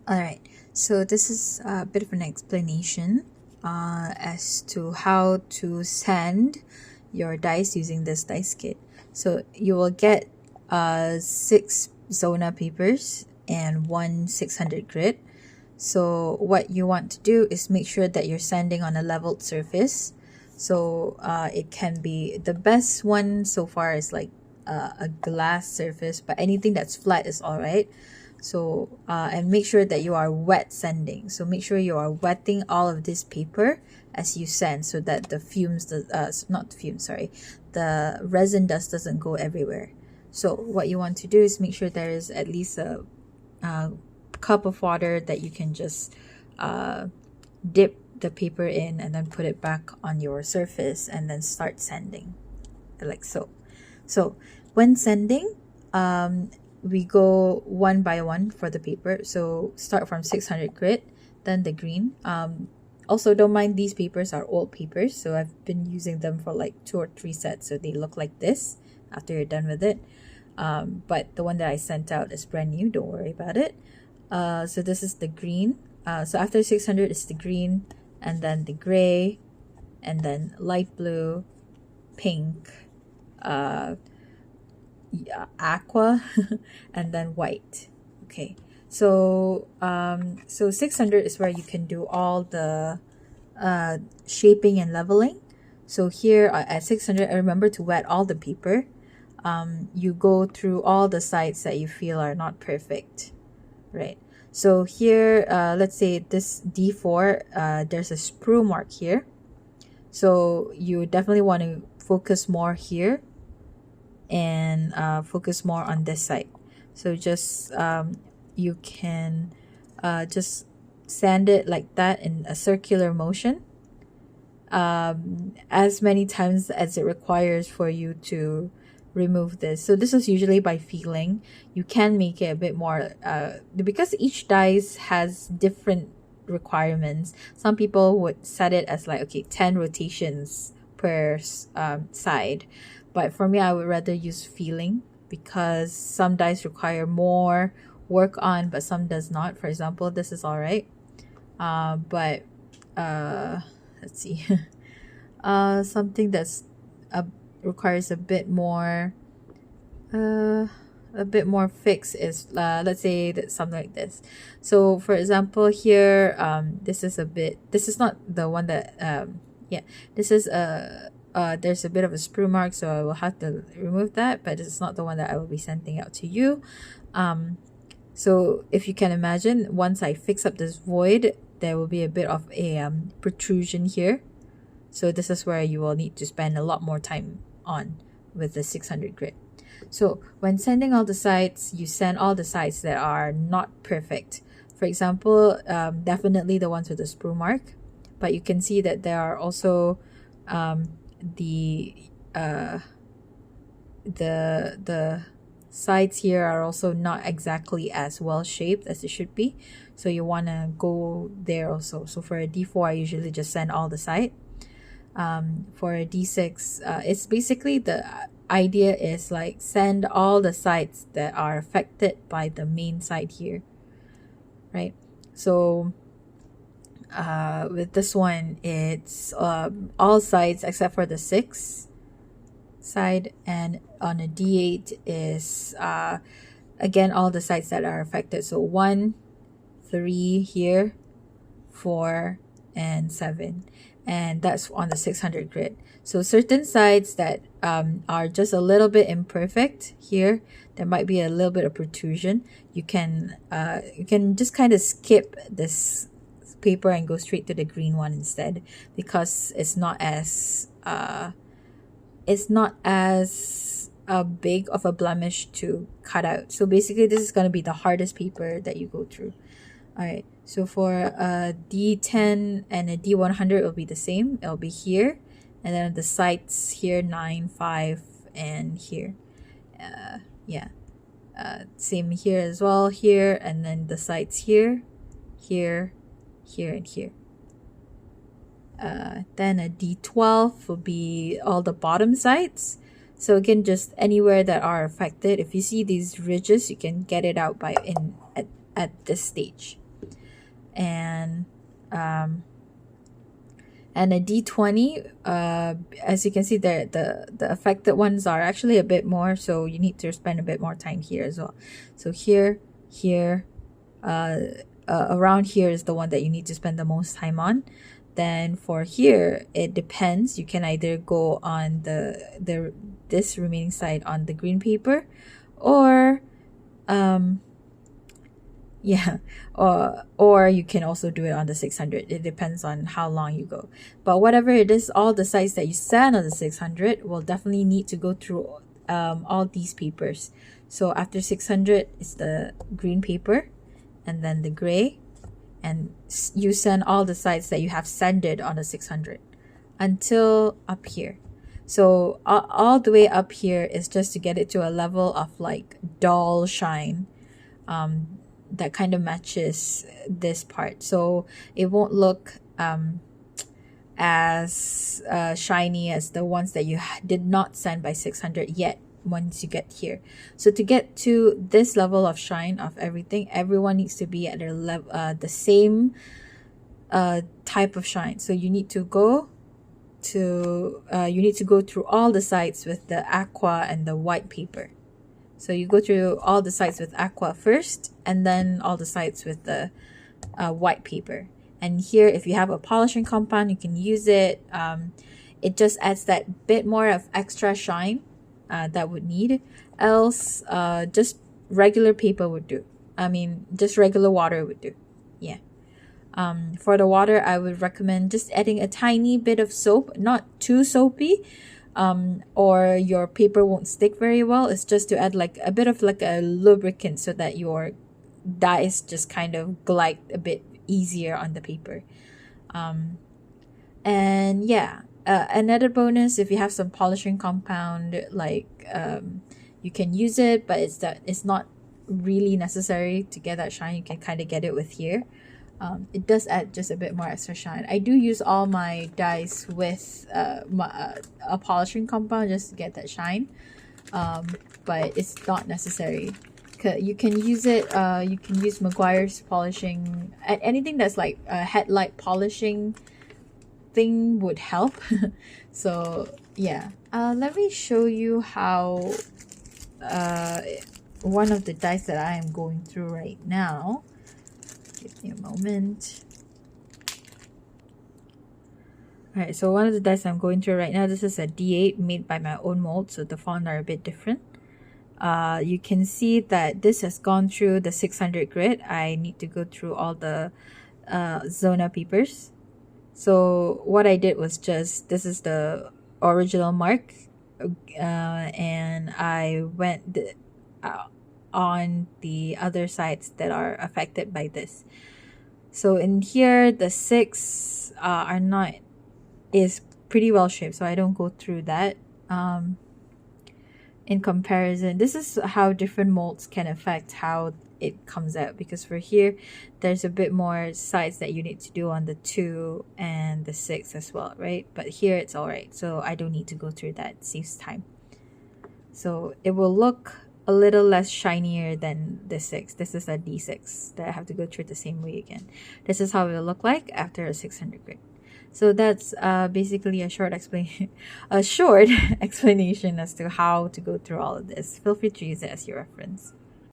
All right, so this is a bit of an explanation as to how to sand your dice using this dice kit. So you will get 6 Zona papers and 1 600 grit. So what you want to do is make sure that you're sanding on a leveled surface. So it can be, the best one so far is like a glass surface, but anything that's flat is all right. So and make sure that you are wet sanding. So make sure you are wetting all of this paper as you sand, so that the fumes, not the fumes, sorry, the resin dust doesn't go everywhere. So what you want to do is make sure there is at least a cup of water that you can just dip the paper in and then put it back on your surface and then start sanding like so. So when sanding, we go one by one for the paper. So start from 600 grit, then the green. Also, don't mind, these papers are old papers, so I've been using them for like 2 or 3 sets, so they look like this after you're done with it. But the one that I sent out is brand new, don't worry about it. So this is the green. So after 600 is the green, and then the gray, and then light blue, pink, aqua, and then white. Okay, so so 600 is where you can do all the shaping and leveling. So here at 600, I remember to wet all the paper. You go through all the sides that you feel are not perfect, right? So here, let's say this D4, there's a sprue mark here. So you definitely want to focus more here and focus more on this side. So just you can just sand it like that in a circular motion, as many times as it requires for you to remove this. So this is usually by feeling. You can make it a bit more because each dice has different requirements. Some people would set it as like, okay, 10 rotations per side, but for me I would rather use feeling, because some dice require more work on but some does not. For example, this is all right, but let's see. Something that's requires a bit more fix is let's say that something like this. So for example here, this is not the one that yeah, this is there's a bit of a sprue mark, so I will have to remove that, but it's not the one that I will be sending out to you. So if you can imagine, once I fix up this void, there will be a bit of a protrusion here. So this is where you will need to spend a lot more time on with the 600 grit. So when sanding all the sides, you sand all the sides that are not perfect. For example, definitely the ones with the sprue mark, but you can see that there are also the sides here are also not exactly as well shaped as it should be. So you want to go there also. So for a D4, I usually just sand all the side. For a D6, it's basically, the idea is like sand all the sides that are affected by the main side here, right? So with this one, it's all sides except for the 6 side, and on a D8 is again all the sides that are affected. So 1, 3 here, 4, and 7, and that's on the 600 grit. So certain sides that are just a little bit imperfect here, there might be a little bit of protrusion. You can just kind of skip this paper and go straight to the green one instead, because it's not as big of a blemish to cut out. So basically this is going to be the hardest paper that you go through. All right, so for a D10 and a D100, it will be the same. It'll be here, and then the sides here, 9, 5, and here. Yeah, same here as well, here, and then the sides here, here, here, and here. Then a D12 will be all the bottom sides. So again, just anywhere that are affected. If you see these ridges, you can get it out at this stage. and a D20. As you can see, the affected ones are actually a bit more, so you need to spend a bit more time here as well. So here, around here is the one that you need to spend the most time on. Then for here, it depends. You can either go on this remaining side on the green paper, or yeah, or you can also do it on the 600. It depends on how long you go. But whatever it is, all the sites that you sand on the 600 will definitely need to go through all these papers. So after 600 is the green paper, and then the gray, and you send all the sites that you have sanded on the 600 until up here. So all the way up here is just to get it to a level of like dull shine, that kind of matches this part, so it won't look as shiny as the ones that you did not sand by 600 yet once you get here. So to get to this level of shine of everything, everyone needs to be at their level, the same type of shine. So you need to go through all the sites with the aqua and the white paper. So you go through all the sites with aqua first, and then all the sites with the white paper. And here, if you have a polishing compound, you can use it. It just adds that bit more of extra shine that would need. Else, just regular paper would do. I mean, just regular water would do. Yeah. For the water, I would recommend just adding a tiny bit of soap, not too soapy, or your paper won't stick very well. It's just to add like a bit of like a lubricant so that your dyes just kind of glide a bit easier on the paper. And yeah, another bonus, if you have some polishing compound, like you can use it, but it's not really necessary to get that shine. You can kind of get it with here. It does add just a bit more extra shine. I do use all my dyes with a polishing compound just to get that shine, but it's not necessary. You can use it. You can use Meguiar's polishing. Anything that's like a headlight polishing thing would help. So yeah, let me show you how one of the dyes that I am going through right now. Give me a moment. Alright, so one of the dyes I'm going through right now, this is a D8 made by my own mold, so the font are a bit different. You can see that this has gone through the 600 grit. I need to go through all the Zona papers. So what I did was just, this is the original mark, and I went on the other sides that are affected by this. So in here, the 6 is pretty well shaped, so I don't go through that. In comparison, this is how different molds can affect how it comes out, because for here there's a bit more sides that you need to do on the 2 and the 6 as well, right? But here it's all right, so I don't need to go through that. It saves time. So it will look a little less shinier than the 6. This is a D6 that I have to go through the same way again. This is how it will look like after a 600 grit. So that's basically a short explanation as to how to go through all of this. Feel free to use it as your reference.